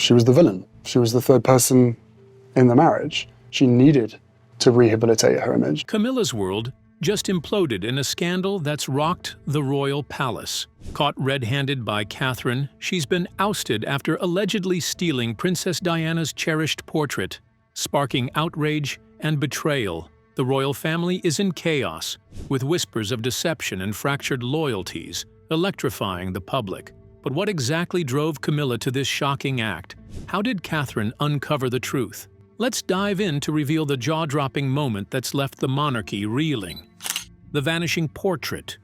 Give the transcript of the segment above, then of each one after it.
she was the villain. She was the third person in the marriage. She needed to rehabilitate her image. Camilla's world just imploded in a scandal that's rocked the royal palace. Caught red-handed by Catherine, she's been ousted after allegedly stealing Princess Diana's cherished portrait, sparking outrage and betrayal. The royal family is in chaos, with whispers of deception and fractured loyalties, electrifying the public. But what exactly drove Camilla to this shocking act? How did Catherine uncover the truth? Let's dive in to reveal the jaw-dropping moment that's left the monarchy reeling. The vanishing portrait.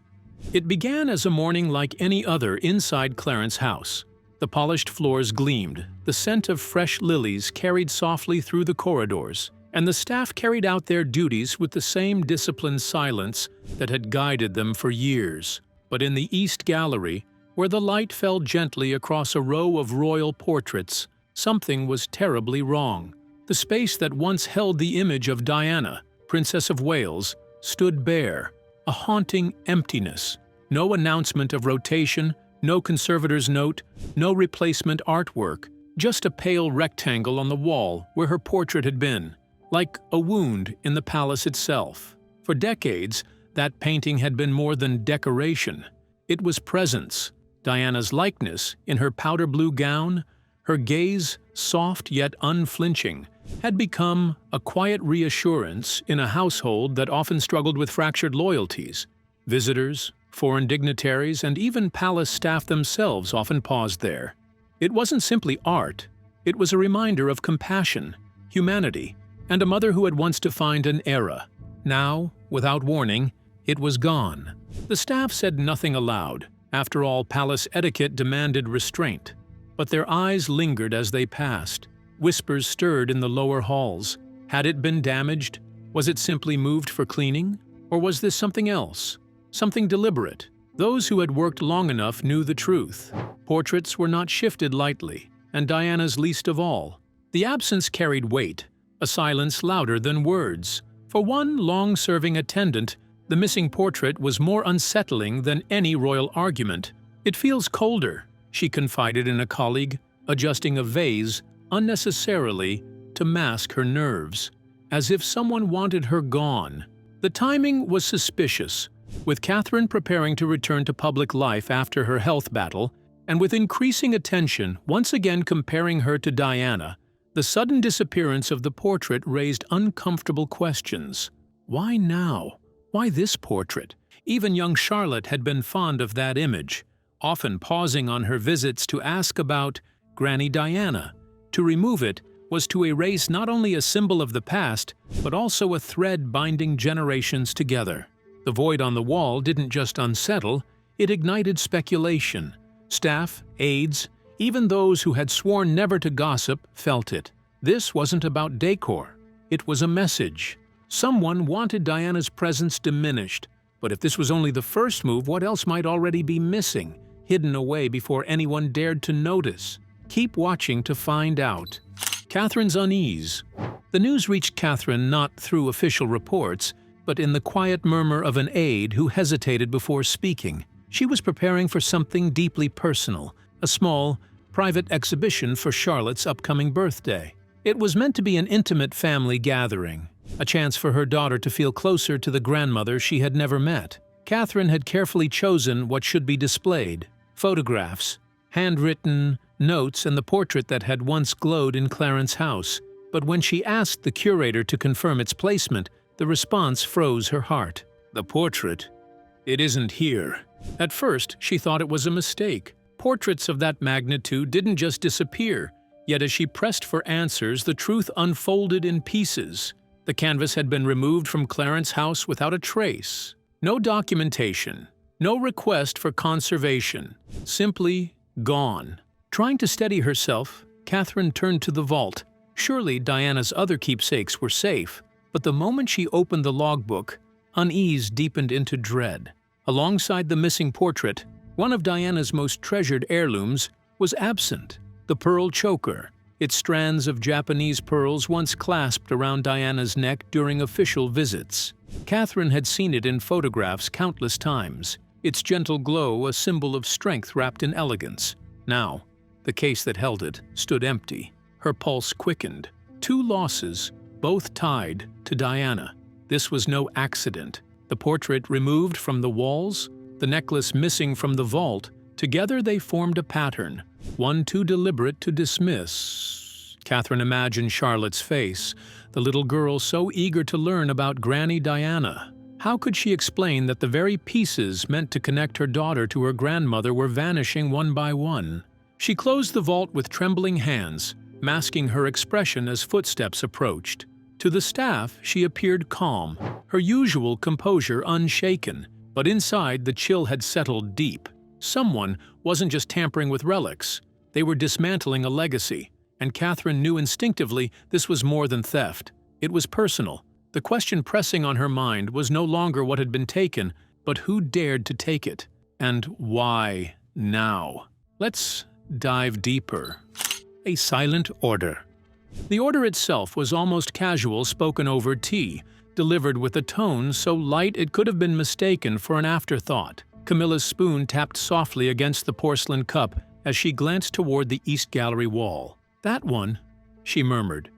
It began as a morning like any other inside Clarence's house. The polished floors gleamed, the scent of fresh lilies carried softly through the corridors, and the staff carried out their duties with the same disciplined silence that had guided them for years. But in the East Gallery, where the light fell gently across a row of royal portraits, something was terribly wrong. The space that once held the image of Diana, Princess of Wales, stood bare, a haunting emptiness. No announcement of rotation, no conservator's note, no replacement artwork, just a pale rectangle on the wall where her portrait had been, like a wound in the palace itself. For decades, that painting had been more than decoration. It was presence. Diana's likeness, in her powder blue gown, her gaze, soft yet unflinching, had become a quiet reassurance in a household that often struggled with fractured loyalties. Visitors, foreign dignitaries, and even palace staff themselves often paused there. It wasn't simply art, it was a reminder of compassion, humanity, and a mother who had once defined an era. Now, without warning, it was gone. The staff said nothing aloud. After all, palace etiquette demanded restraint. But their eyes lingered as they passed. Whispers stirred in the lower halls. Had it been damaged? Was it simply moved for cleaning? Or was this something else? Something deliberate? Those who had worked long enough knew the truth. Portraits were not shifted lightly, and Diana's least of all. The absence carried weight, a silence louder than words. For one long-serving attendant, the missing portrait was more unsettling than any royal argument. "It feels colder," she confided in a colleague, adjusting a vase unnecessarily to mask her nerves, as if someone wanted her gone. The timing was suspicious, with Catherine preparing to return to public life after her health battle, and with increasing attention once again comparing her to Diana. The sudden disappearance of the portrait raised uncomfortable questions. Why now? Why this portrait? Even young Charlotte had been fond of that image, often pausing on her visits to ask about Granny Diana. To remove it was to erase not only a symbol of the past, but also a thread binding generations together. The void on the wall didn't just unsettle, it ignited speculation. Staff, aides, even those who had sworn never to gossip felt it. This wasn't about decor. It was a message. Someone wanted Diana's presence diminished. But if this was only the first move, what else might already be missing, hidden away before anyone dared to notice? Keep watching to find out. Catherine's unease. The news reached Catherine not through official reports, but in the quiet murmur of an aide who hesitated before speaking. She was preparing for something deeply personal, a small, private exhibition for Charlotte's upcoming birthday. It was meant to be an intimate family gathering, a chance for her daughter to feel closer to the grandmother she had never met. Catherine had carefully chosen what should be displayed: photographs, handwritten notes, and the portrait that had once glowed in Clarence's house. But when she asked the curator to confirm its placement, the response froze her heart. "The portrait? It isn't here." At first, she thought it was a mistake. Portraits of that magnitude didn't just disappear, yet as she pressed for answers, the truth unfolded in pieces. The canvas had been removed from Clarence's house without a trace. No documentation, no request for conservation, simply gone. Trying to steady herself, Catherine turned to the vault. Surely Diana's other keepsakes were safe, but the moment she opened the logbook, unease deepened into dread. Alongside the missing portrait, one of Diana's most treasured heirlooms was absent: the pearl choker, its strands of Japanese pearls once clasped around Diana's neck during official visits. Catherine had seen it in photographs countless times, its gentle glow a symbol of strength wrapped in elegance. Now, The case that held it stood empty. Her pulse quickened. 2 losses, both tied to Diana. This was no accident. The portrait removed from the walls, the necklace missing from the vault, together they formed a pattern, one too deliberate to dismiss. Catherine imagined Charlotte's face, the little girl so eager to learn about Granny Diana. How could she explain that the very pieces meant to connect her daughter to her grandmother were vanishing one by one? She closed the vault with trembling hands, masking her expression as footsteps approached. To the staff, she appeared calm, her usual composure unshaken, but inside the chill had settled deep. Someone wasn't just tampering with relics, they were dismantling a legacy, and Catherine knew instinctively this was more than theft. It was personal. The question pressing on her mind was no longer what had been taken, but who dared to take it, and why now? Let's dive deeper. A silent order. The order itself was almost casual, spoken over tea, delivered with a tone so light it could have been mistaken for an afterthought. Camilla's spoon tapped softly against the porcelain cup as she glanced toward the East Gallery wall. "That one," she murmured,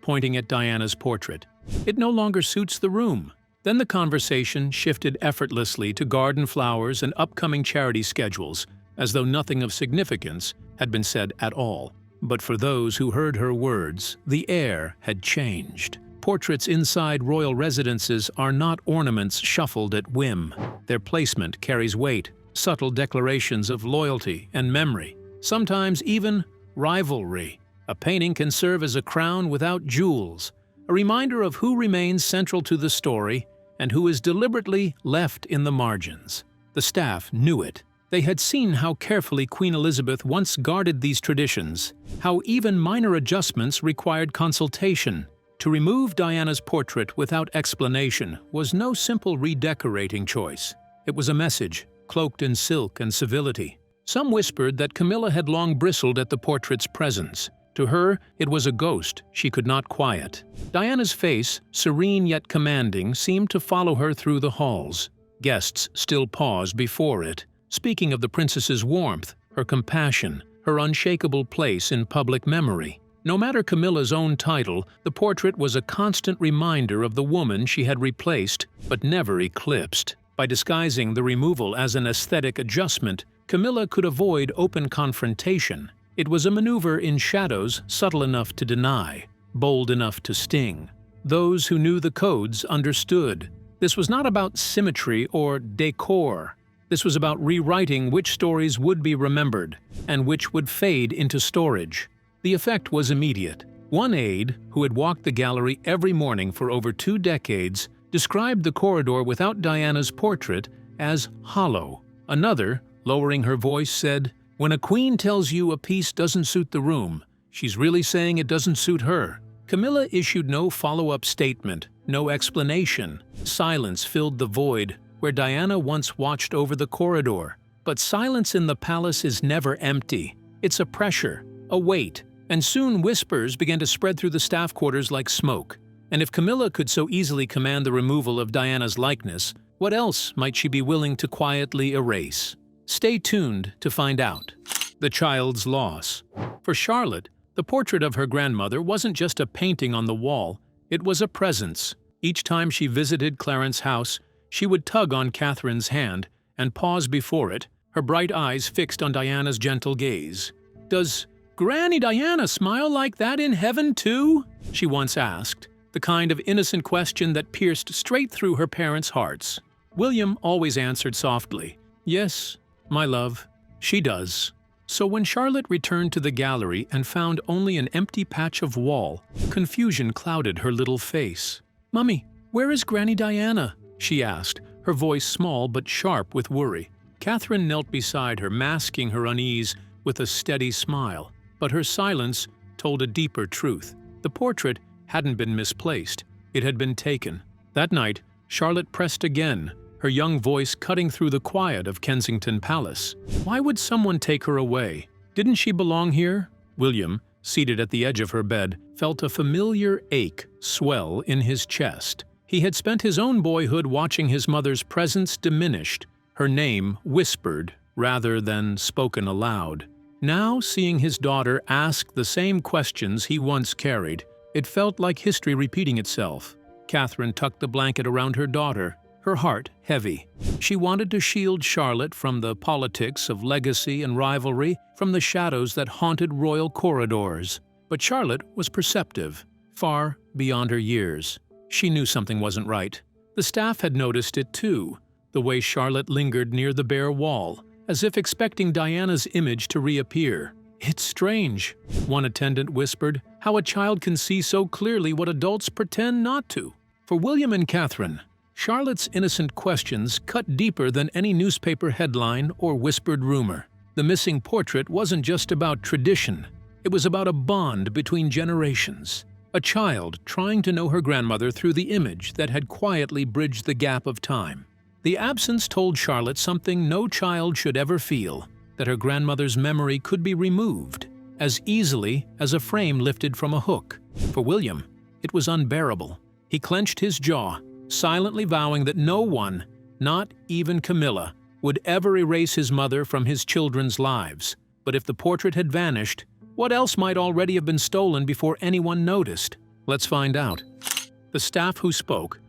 pointing at Diana's portrait. "It no longer suits the room." Then the conversation shifted effortlessly to garden flowers and upcoming charity schedules, as though nothing of significance had been said at all. But for those who heard her words, the air had changed. Portraits inside royal residences are not ornaments shuffled at whim. Their placement carries weight, subtle declarations of loyalty and memory, sometimes even rivalry. A painting can serve as a crown without jewels, a reminder of who remains central to the story and who is deliberately left in the margins. The staff knew it. They had seen how carefully Queen Elizabeth once guarded these traditions, how even minor adjustments required consultation. To remove Diana's portrait without explanation was no simple redecorating choice. It was a message, cloaked in silk and civility. Some whispered that Camilla had long bristled at the portrait's presence. To her, it was a ghost she could not quiet. Diana's face, serene yet commanding, seemed to follow her through the halls. Guests still paused before it, speaking of the princess's warmth, her compassion, her unshakable place in public memory. No matter Camilla's own title, the portrait was a constant reminder of the woman she had replaced but never eclipsed. By disguising the removal as an aesthetic adjustment, Camilla could avoid open confrontation. It was a maneuver in shadows subtle enough to deny, bold enough to sting. Those who knew the codes understood. This was not about symmetry or decor. This was about rewriting which stories would be remembered and which would fade into storage. The effect was immediate. One aide, who had walked the gallery every morning for over 2 decades, described the corridor without Diana's portrait as hollow. Another, lowering her voice, said, "When a queen tells you a piece doesn't suit the room, she's really saying it doesn't suit her." Camilla issued no follow-up statement, no explanation. Silence filled the void where Diana once watched over the corridor. But silence in the palace is never empty. It's a pressure, a weight, and soon whispers began to spread through the staff quarters like smoke. And if Camilla could so easily command the removal of Diana's likeness, what else might she be willing to quietly erase? Stay tuned to find out. The child's loss. For Charlotte, the portrait of her grandmother wasn't just a painting on the wall, it was a presence. Each time she visited Clarence's house, she would tug on Catherine's hand and pause before it, her bright eyes fixed on Diana's gentle gaze. "Does Granny Diana smile like that in heaven too?" she once asked, the kind of innocent question that pierced straight through her parents' hearts. William always answered softly, "Yes, my love, she does." So when Charlotte returned to the gallery and found only an empty patch of wall, confusion clouded her little face. "Mummy, where is Granny Diana?" she asked, her voice small but sharp with worry. Catherine knelt beside her, masking her unease with a steady smile. But her silence told a deeper truth. The portrait hadn't been misplaced. It had been taken. That night, Charlotte pressed again, her young voice cutting through the quiet of Kensington Palace. Why would someone take her away? Didn't she belong here? William, seated at the edge of her bed, felt a familiar ache swell in his chest. He had spent his own boyhood watching his mother's presence diminished, her name whispered rather than spoken aloud. Now, seeing his daughter ask the same questions he once carried, it felt like history repeating itself. Catherine tucked the blanket around her daughter, her heart heavy. She wanted to shield Charlotte from the politics of legacy and rivalry, from the shadows that haunted royal corridors. But Charlotte was perceptive, far beyond her years. She knew something wasn't right. The staff had noticed it too, the way Charlotte lingered near the bare wall, as if expecting Diana's image to reappear. "It's strange," one attendant whispered, "how a child can see so clearly what adults pretend not to." For William and Catherine, Charlotte's innocent questions cut deeper than any newspaper headline or whispered rumor. The missing portrait wasn't just about tradition. It was about a bond between generations. A child trying to know her grandmother through the image that had quietly bridged the gap of time. The absence told Charlotte something no child should ever feel, that her grandmother's memory could be removed as easily as a frame lifted from a hook. For William, it was unbearable. He clenched his jaw, silently vowing that no one, not even Camilla, would ever erase his mother from his children's lives. But if the portrait had vanished, what else might already have been stolen before anyone noticed? Let's find out. The staff who spoke.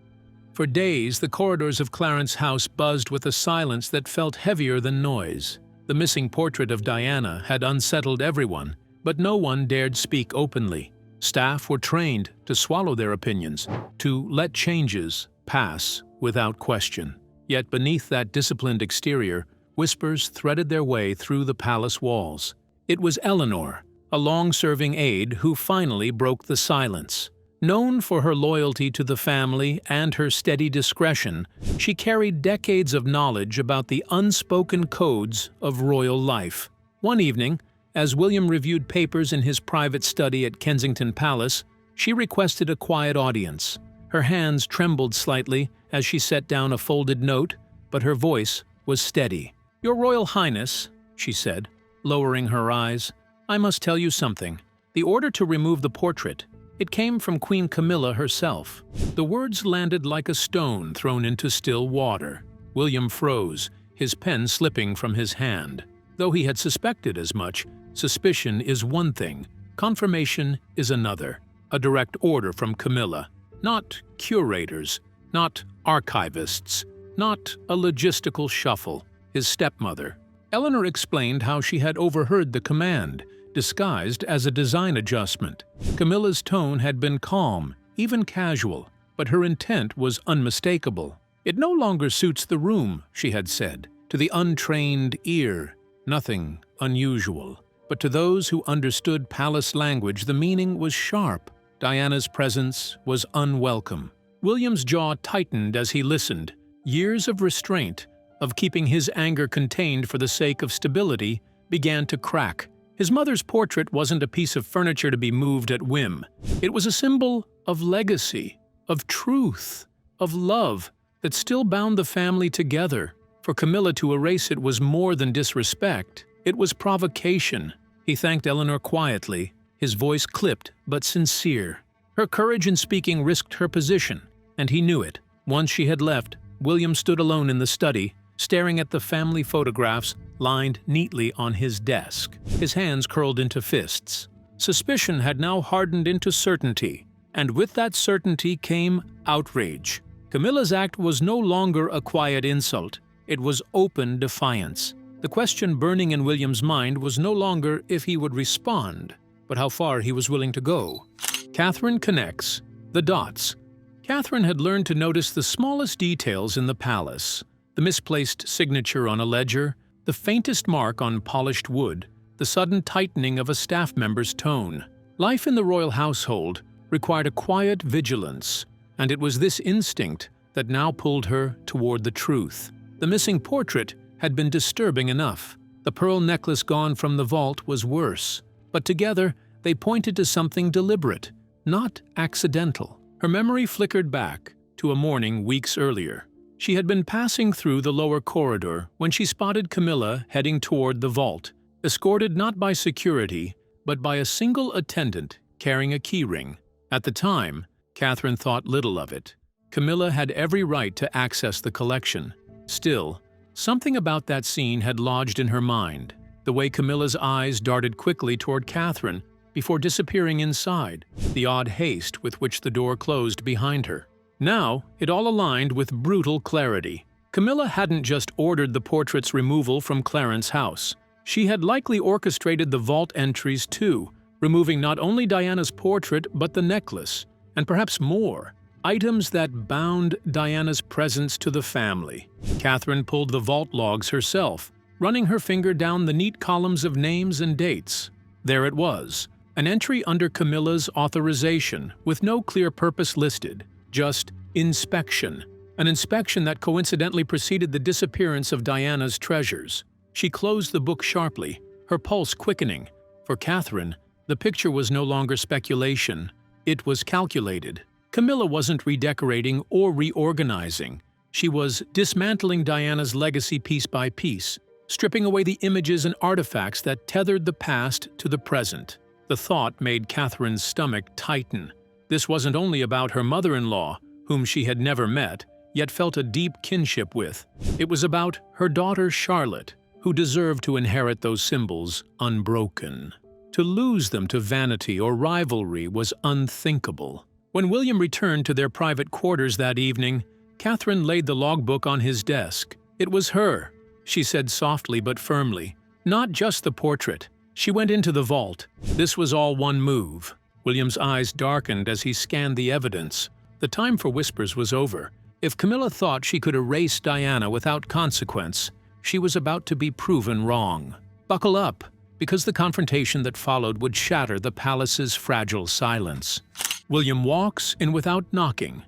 For days, the corridors of Clarence House buzzed with a silence that felt heavier than noise. The missing portrait of Diana had unsettled everyone, but no one dared speak openly. Staff were trained to swallow their opinions, to let changes pass without question. Yet beneath that disciplined exterior, whispers threaded their way through the palace walls. It was Eleanor, a long-serving aide, who finally broke the silence. Known for her loyalty to the family and her steady discretion, she carried decades of knowledge about the unspoken codes of royal life. One evening, as William reviewed papers in his private study at Kensington Palace, she requested a quiet audience. Her hands trembled slightly as she set down a folded note, but her voice was steady. "Your Royal Highness," she said, lowering her eyes, "I must tell you something. The order to remove the portrait, it came from Queen Camilla herself." The words landed like a stone thrown into still water. William froze, his pen slipping from his hand. Though he had suspected as much, suspicion is one thing, confirmation is another. A direct order from Camilla. Not curators, not archivists, not a logistical shuffle. His stepmother. Eleanor explained how she had overheard the command, disguised as a design adjustment. Camilla's tone had been calm, even casual, but her intent was unmistakable. "It no longer suits the room," she had said. To the untrained ear, nothing unusual. But to those who understood palace language, the meaning was sharp. Diana's presence was unwelcome. William's jaw tightened as he listened. Years of restraint, of keeping his anger contained for the sake of stability, began to crack. His mother's portrait wasn't a piece of furniture to be moved at whim. It was a symbol of legacy, of truth, of love that still bound the family together. For Camilla to erase it was more than disrespect. It was provocation. He thanked Eleanor quietly, his voice clipped but sincere. Her courage in speaking risked her position, and he knew it. Once she had left, William stood alone in the study, staring at the family photographs lined neatly on his desk, his hands curled into fists. Suspicion had now hardened into certainty, and with that certainty came outrage. Camilla's act was no longer a quiet insult. It was open defiance. The question burning in William's mind was no longer if he would respond, but how far he was willing to go. Catherine connects the dots. Catherine had learned to notice the smallest details in the palace. The misplaced signature on a ledger, the faintest mark on polished wood, the sudden tightening of a staff member's tone. Life in the royal household required a quiet vigilance, and it was this instinct that now pulled her toward the truth. The missing portrait had been disturbing enough. The pearl necklace gone from the vault was worse. But together, they pointed to something deliberate, not accidental. Her memory flickered back to a morning weeks earlier. She had been passing through the lower corridor when she spotted Camilla heading toward the vault, escorted not by security, but by a single attendant carrying a keyring. At the time, Catherine thought little of it. Camilla had every right to access the collection. Still, something about that scene had lodged in her mind. the way Camilla's eyes darted quickly toward Catherine before disappearing inside, the odd haste with which the door closed behind her. Now, it all aligned with brutal clarity. Camilla hadn't just ordered the portrait's removal from Clarence house. She had likely orchestrated the vault entries too, removing not only Diana's portrait but the necklace, and perhaps more, items that bound Diana's presence to the family. Catherine pulled the vault logs herself, running her finger down the neat columns of names and dates. There it was, an entry under Camilla's authorization, with no clear purpose listed, just inspection, an inspection that coincidentally preceded the disappearance of Diana's treasures. She closed the book sharply, her pulse quickening. For Catherine, the picture was no longer speculation. It was calculated. Camilla wasn't redecorating or reorganizing. She was dismantling Diana's legacy piece by piece, stripping away the images and artifacts that tethered the past to the present. The thought made Catherine's stomach tighten. This wasn't only about her mother-in-law, whom she had never met, yet felt a deep kinship with. It was about her daughter Charlotte, who deserved to inherit those symbols unbroken. To lose them to vanity or rivalry was unthinkable. When William returned to their private quarters that evening, Catherine laid the logbook on his desk. It was her, she said softly but firmly. Not just the portrait. She went into the vault. This was all one move. William's eyes darkened as he scanned the evidence. The time for whispers was over. If Camilla thought she could erase Diana without consequence, she was about to be proven wrong. Buckle up, because the confrontation that followed would shatter the palace's fragile silence. William walks in without knocking.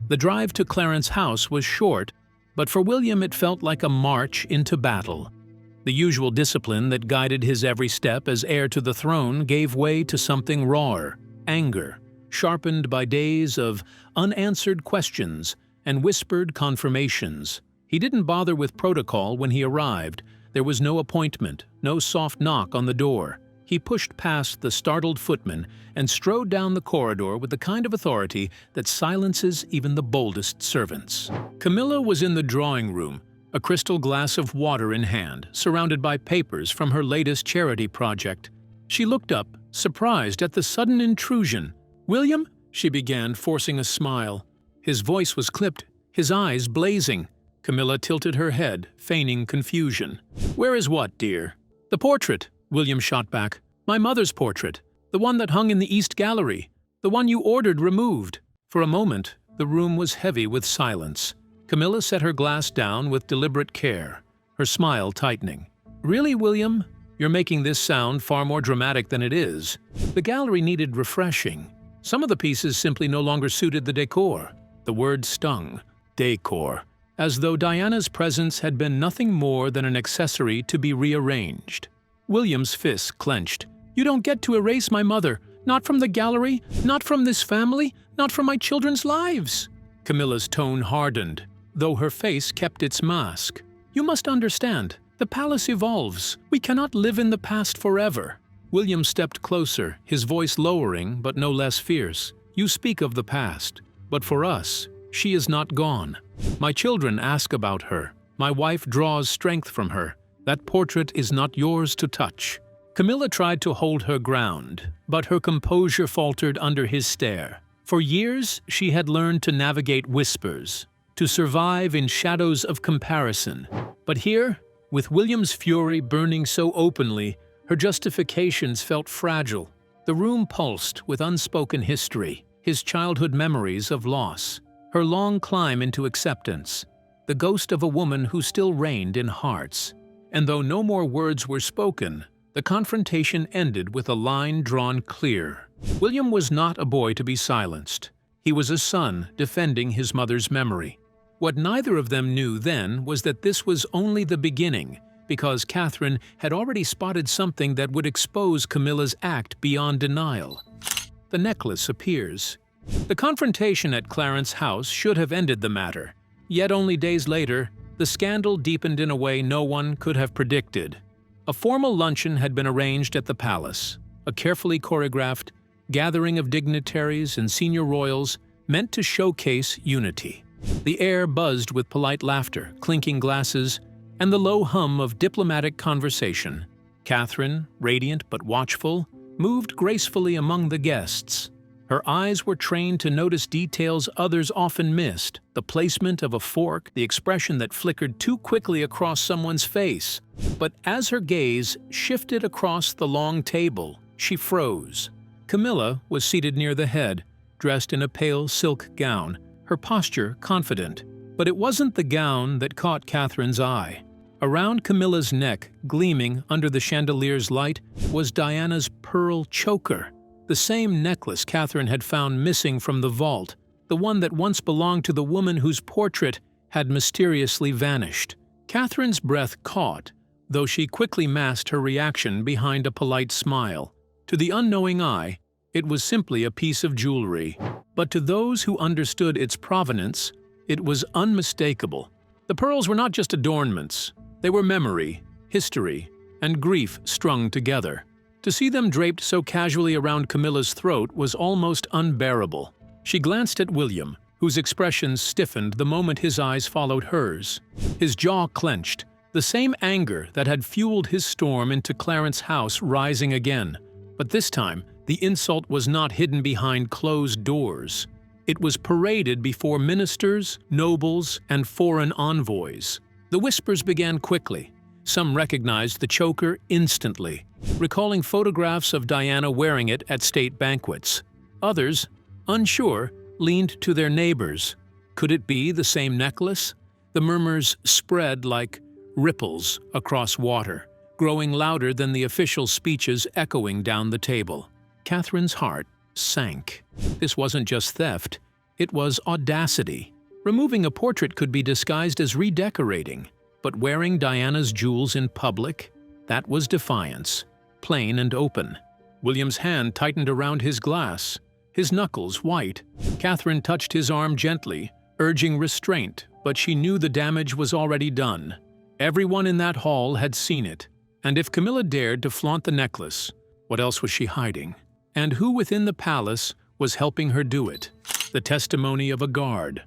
The drive to Clarence house was short, but for William it felt like a march into battle. The usual discipline that guided his every step as heir to the throne gave way to something rawer, anger, sharpened by days of unanswered questions and whispered confirmations. He didn't bother with protocol when he arrived. There was no appointment, no soft knock on the door. He pushed past the startled footman and strode down the corridor with the kind of authority that silences even the boldest servants. Camilla was in the drawing room, a crystal glass of water in hand, surrounded by papers from her latest charity project. She looked up, surprised at the sudden intrusion. "William?" she began, forcing a smile. His voice was clipped, his eyes blazing. Camilla tilted her head, feigning confusion. "Where is what, dear?" "The portrait," William shot back. "My mother's portrait. The one that hung in the East Gallery. The one you ordered removed." For a moment, the room was heavy with silence. Camilla set her glass down with deliberate care, her smile tightening. "Really, William? You're making this sound far more dramatic than it is. The gallery needed refreshing. Some of the pieces simply no longer suited the decor." The word stung. Decor. As though Diana's presence had been nothing more than an accessory to be rearranged. William's fists clenched. "You don't get to erase my mother. Not from the gallery, not from this family, not from my children's lives." Camilla's tone hardened, though her face kept its mask. "You must understand. The palace evolves. We cannot live in the past forever." William stepped closer, his voice lowering but no less fierce. "You speak of the past, but for us, she is not gone. My children ask about her. My wife draws strength from her. That portrait is not yours to touch." Camilla tried to hold her ground, but her composure faltered under his stare. For years, she had learned to navigate whispers, to survive in shadows of comparison. But here, with William's fury burning so openly, her justifications felt fragile. The room pulsed with unspoken history, his childhood memories of loss, her long climb into acceptance, the ghost of a woman who still reigned in hearts. And though no more words were spoken, the confrontation ended with a line drawn clear. William was not a boy to be silenced. He was a son defending his mother's memory. What neither of them knew then was that this was only the beginning, because Catherine had already spotted something that would expose Camilla's act beyond denial. The necklace appears. The confrontation at Clarence house should have ended the matter. Yet only days later, the scandal deepened in a way no one could have predicted. A formal luncheon had been arranged at the palace, a carefully choreographed gathering of dignitaries and senior royals meant to showcase unity. The air buzzed with polite laughter, clinking glasses, and the low hum of diplomatic conversation. Catherine, radiant but watchful, moved gracefully among the guests. Her eyes were trained to notice details others often missed: the placement of a fork, the expression that flickered too quickly across someone's face. But as her gaze shifted across the long table, she froze. Camilla was seated near the head, dressed in a pale silk gown, her posture confident. But it wasn't the gown that caught Catherine's eye. Around Camilla's neck, gleaming under the chandelier's light, was Diana's pearl choker. The same necklace Catherine had found missing from the vault, the one that once belonged to the woman whose portrait had mysteriously vanished. Catherine's breath caught, though she quickly masked her reaction behind a polite smile. To the unknowing eye, it was simply a piece of jewelry. But to those who understood its provenance, it was unmistakable. The pearls were not just adornments. They were memory, history, and grief strung together. To see them draped so casually around Camilla's throat was almost unbearable. She glanced at William, whose expression stiffened the moment his eyes followed hers. His jaw clenched, the same anger that had fueled his storm into Clarence's house rising again. But this time, the insult was not hidden behind closed doors. It was paraded before ministers, nobles, and foreign envoys. The whispers began quickly. Some recognized the choker instantly, recalling photographs of Diana wearing it at state banquets. Others, unsure, leaned to their neighbors. Could it be the same necklace? The murmurs spread like ripples across water, growing louder than the official speeches echoing down the table. Catherine's heart sank. This wasn't just theft, it was audacity. Removing a portrait could be disguised as redecorating. But wearing Diana's jewels in public? That was defiance, plain and open. William's hand tightened around his glass, his knuckles white. Catherine touched his arm gently, urging restraint, but she knew the damage was already done. Everyone in that hall had seen it, and if Camilla dared to flaunt the necklace, what else was she hiding? And who within the palace was helping her do it? The testimony of a guard.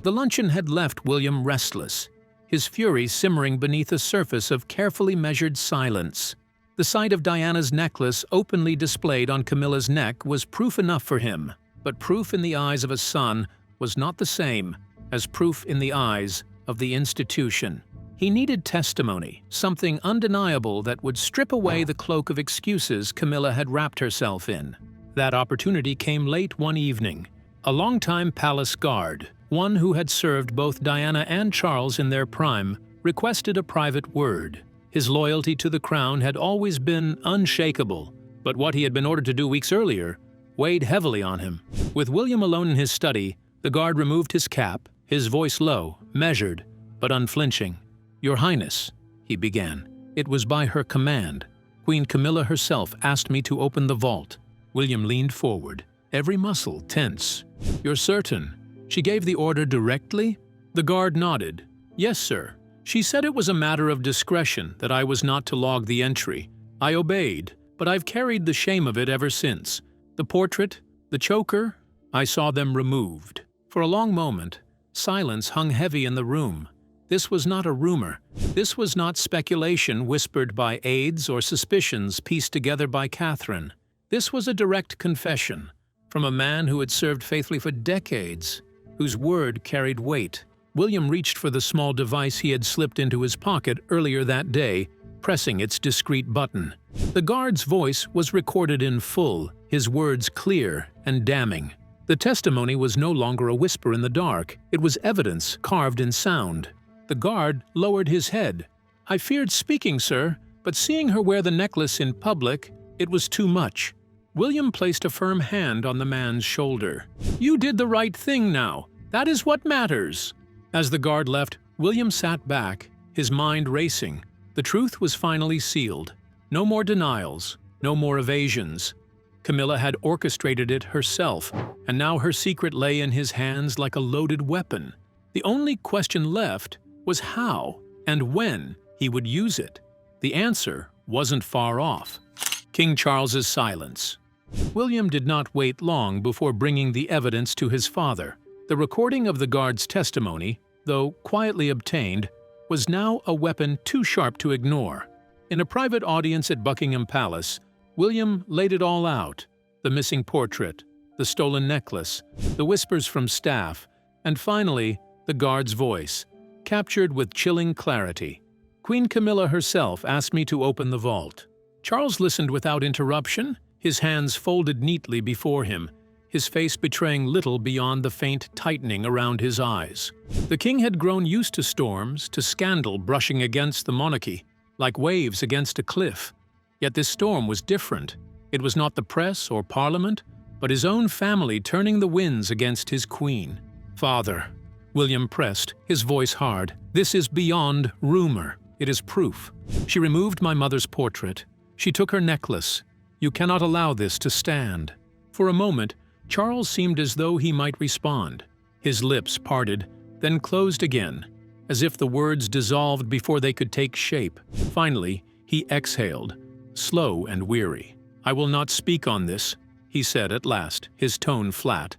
The luncheon had left William restless, his fury simmering beneath a surface of carefully measured silence. The sight of Diana's necklace openly displayed on Camilla's neck was proof enough for him, but proof in the eyes of a son was not the same as proof in the eyes of the institution. He needed testimony, something undeniable that would strip away the cloak of excuses Camilla had wrapped herself in. That opportunity came late one evening. A longtime palace guard, one who had served both Diana and Charles in their prime, requested a private word. His loyalty to the crown had always been unshakable, but what he had been ordered to do weeks earlier weighed heavily on him. With William alone in his study, the guard removed his cap, his voice low, measured, but unflinching. "Your Highness," he began. "It was by her command. Queen Camilla herself asked me to open the vault." William leaned forward, every muscle tense. "You're certain? She gave the order directly?" The guard nodded. "Yes, sir. She said it was a matter of discretion, that I was not to log the entry. I obeyed, but I've carried the shame of it ever since. The portrait, the choker, I saw them removed." For a long moment, silence hung heavy in the room. This was not a rumor. This was not speculation whispered by aides or suspicions pieced together by Catherine. This was a direct confession from a man who had served faithfully for decades, whose word carried weight. William reached for the small device he had slipped into his pocket earlier that day, pressing its discreet button. The guard's voice was recorded in full, his words clear and damning. The testimony was no longer a whisper in the dark, it was evidence carved in sound. The guard lowered his head. "I feared speaking, sir, but seeing her wear the necklace in public, it was too much." William placed a firm hand on the man's shoulder. "You did the right thing now. That is what matters." As the guard left, William sat back, his mind racing. The truth was finally sealed. No more denials, no more evasions. Camilla had orchestrated it herself, and now her secret lay in his hands like a loaded weapon. The only question left was how and when he would use it. The answer wasn't far off. King Charles's silence. William did not wait long before bringing the evidence to his father. The recording of the guard's testimony, though quietly obtained, was now a weapon too sharp to ignore. In a private audience at Buckingham Palace, William laid it all out: the missing portrait, the stolen necklace, the whispers from staff, and finally, the guard's voice, captured with chilling clarity. Queen Camilla herself asked me to open the vault. Charles listened without interruption, his hands folded neatly before him, his face betraying little beyond the faint tightening around his eyes. The king had grown used to storms, to scandal brushing against the monarchy, like waves against a cliff. Yet this storm was different. It was not the press or parliament, but his own family turning the winds against his queen. "Father," William pressed, his voice hard, "this is beyond rumor. It is proof. She removed my mother's portrait. She took her necklace. You cannot allow this to stand." For a moment, Charles seemed as though he might respond. His lips parted, then closed again, as if the words dissolved before they could take shape. Finally, he exhaled, slow and weary. "I will not speak on this," he said at last, his tone flat.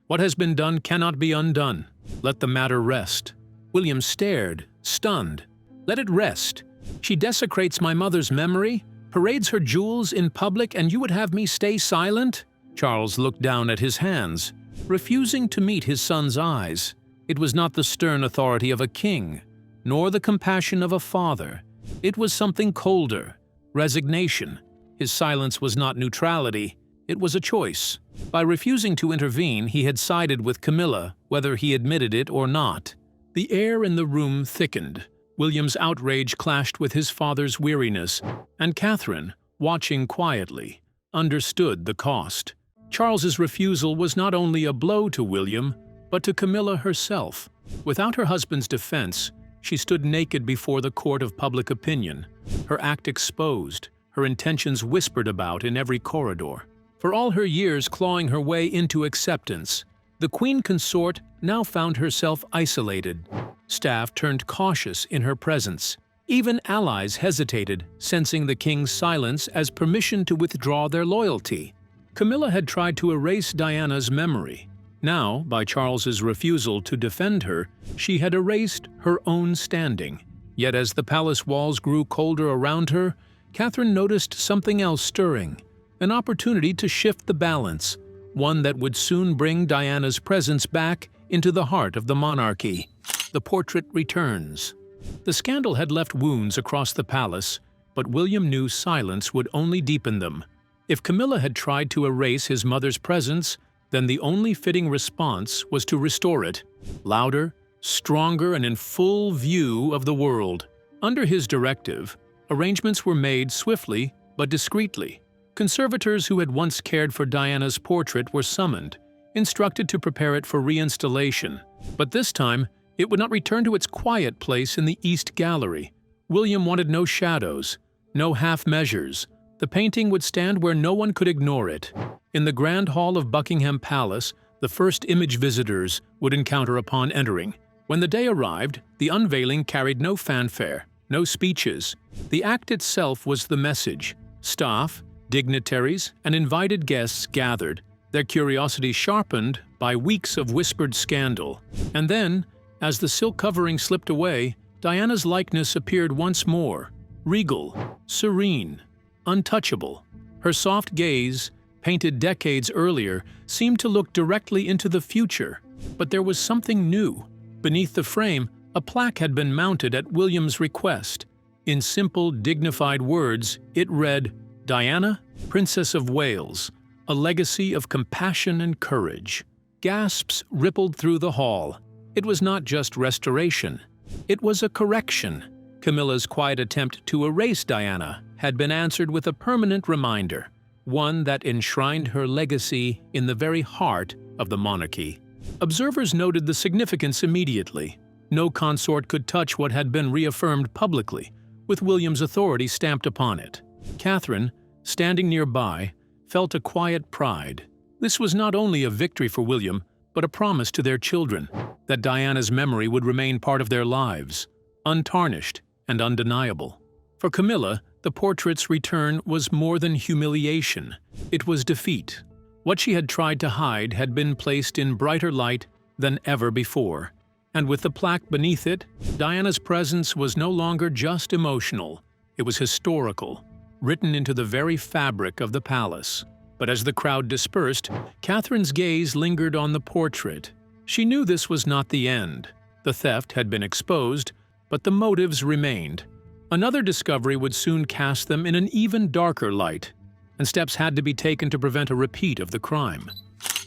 "What has been done cannot be undone. Let the matter rest." William stared, stunned. "Let it rest? She desecrates my mother's memory, parades her jewels in public, and you would have me stay silent?" Charles looked down at his hands, refusing to meet his son's eyes. It was not the stern authority of a king, nor the compassion of a father. It was something colder, resignation. His silence was not neutrality, it was a choice. By refusing to intervene, he had sided with Camilla, whether he admitted it or not. The air in the room thickened. William's outrage clashed with his father's weariness, and Catherine, watching quietly, understood the cost. Charles's refusal was not only a blow to William, but to Camilla herself. Without her husband's defense, she stood naked before the court of public opinion, her act exposed, her intentions whispered about in every corridor. For all her years clawing her way into acceptance, the queen consort now found herself isolated. Staff turned cautious in her presence. Even allies hesitated, sensing the king's silence as permission to withdraw their loyalty. Camilla had tried to erase Diana's memory. Now, by Charles's refusal to defend her, she had erased her own standing. Yet as the palace walls grew colder around her, Catherine noticed something else stirring, an opportunity to shift the balance, one that would soon bring Diana's presence back into the heart of the monarchy. The portrait returns. The scandal had left wounds across the palace, but William knew silence would only deepen them. If Camilla had tried to erase his mother's presence, then the only fitting response was to restore it, louder, stronger, and in full view of the world. Under his directive, arrangements were made swiftly but discreetly. Conservators who had once cared for Diana's portrait were summoned, instructed to prepare it for reinstallation. But this time, it would not return to its quiet place in the East Gallery. William wanted no shadows, no half measures. The painting would stand where no one could ignore it. In the Grand Hall of Buckingham Palace, the first image visitors would encounter upon entering. When the day arrived, the unveiling carried no fanfare, no speeches. The act itself was the message. Staff, dignitaries, and invited guests gathered, their curiosity sharpened by weeks of whispered scandal. And then, as the silk covering slipped away, Diana's likeness appeared once more, regal, serene, untouchable. Her soft gaze, painted decades earlier, seemed to look directly into the future. But there was something new. Beneath the frame, a plaque had been mounted at William's request. In simple, dignified words, it read, "Diana, Princess of Wales, a legacy of compassion and courage." Gasps rippled through the hall. It was not just restoration. It was a correction. Camilla's quiet attempt to erase Diana had been answered with a permanent reminder, one that enshrined her legacy in the very heart of the monarchy. Observers noted the significance immediately. No consort could touch what had been reaffirmed publicly, with William's authority stamped upon it. Catherine, standing nearby, felt a quiet pride. This was not only a victory for William, but a promise to their children that Diana's memory would remain part of their lives, untarnished and undeniable. For Camilla, the portrait's return was more than humiliation. It was defeat. What she had tried to hide had been placed in brighter light than ever before. And with the plaque beneath it, Diana's presence was no longer just emotional. It was historical, written into the very fabric of the palace. But as the crowd dispersed, Catherine's gaze lingered on the portrait. She knew this was not the end. The theft had been exposed, but the motives remained. Another discovery would soon cast them in an even darker light, and steps had to be taken to prevent a repeat of the crime.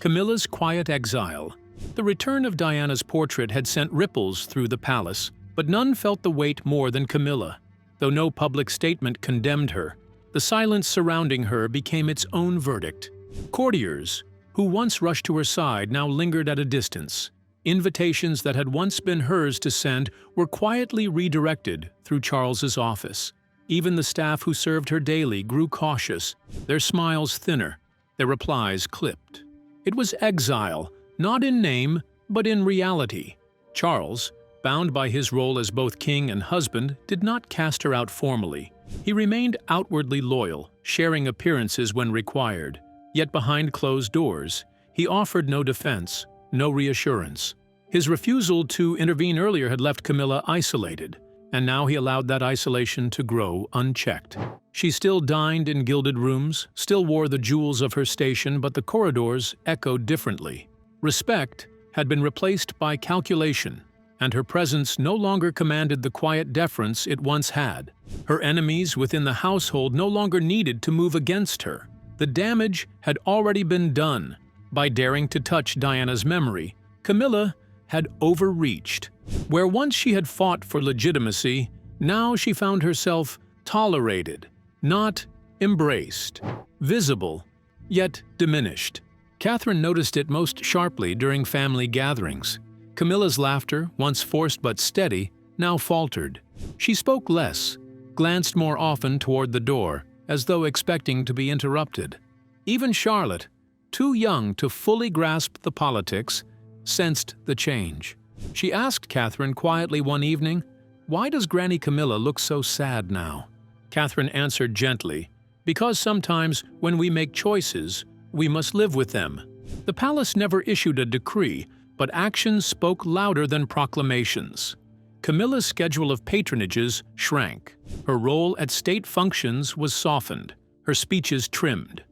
Camilla's quiet exile. The return of Diana's portrait had sent ripples through the palace, but none felt the weight more than Camilla. Though no public statement condemned her, the silence surrounding her became its own verdict. Courtiers, who once rushed to her side, now lingered at a distance. Invitations that had once been hers to send were quietly redirected through Charles's office. Even the staff who served her daily grew cautious, their smiles thinner, their replies clipped. It was exile, not in name, but in reality. Charles, bound by his role as both king and husband, did not cast her out formally. He remained outwardly loyal, sharing appearances when required. Yet behind closed doors, he offered no defense, no reassurance. His refusal to intervene earlier had left Camilla isolated, and now he allowed that isolation to grow unchecked. She still dined in gilded rooms, still wore the jewels of her station, but the corridors echoed differently. Respect had been replaced by calculation, and her presence no longer commanded the quiet deference it once had. Her enemies within the household no longer needed to move against her. The damage had already been done. By daring to touch Diana's memory, Camilla had overreached. Where once she had fought for legitimacy, now she found herself tolerated, not embraced, visible, yet diminished. Catherine noticed it most sharply during family gatherings. Camilla's laughter, once forced but steady, now faltered. She spoke less, glanced more often toward the door, as though expecting to be interrupted. Even Charlotte, too young to fully grasp the politics, sensed the change. She asked Catherine quietly one evening, "Why does Granny Camilla look so sad now?" Catherine answered gently, "Because sometimes when we make choices, we must live with them." The palace never issued a decree, but actions spoke louder than proclamations. Camilla's schedule of patronages shrank. Her role at state functions was softened, her speeches trimmed.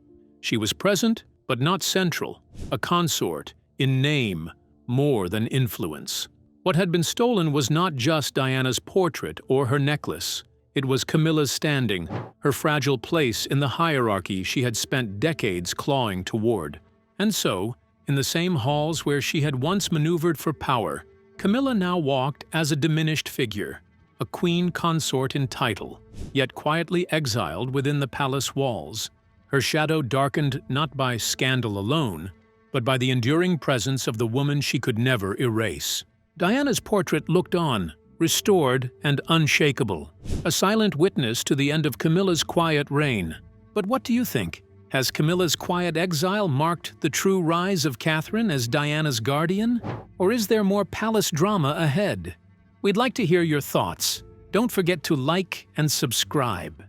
She was present, but not central, a consort, in name, more than influence. What had been stolen was not just Diana's portrait or her necklace. It was Camilla's standing, her fragile place in the hierarchy she had spent decades clawing toward. And so, in the same halls where she had once maneuvered for power, Camilla now walked as a diminished figure, a queen consort in title, yet quietly exiled within the palace walls. Her shadow darkened not by scandal alone, but by the enduring presence of the woman she could never erase. Diana's portrait looked on, restored and unshakable, a silent witness to the end of Camilla's quiet reign. But what do you think? Has Camilla's quiet exile marked the true rise of Catherine as Diana's guardian? Or is there more palace drama ahead? We'd like to hear your thoughts. Don't forget to like and subscribe.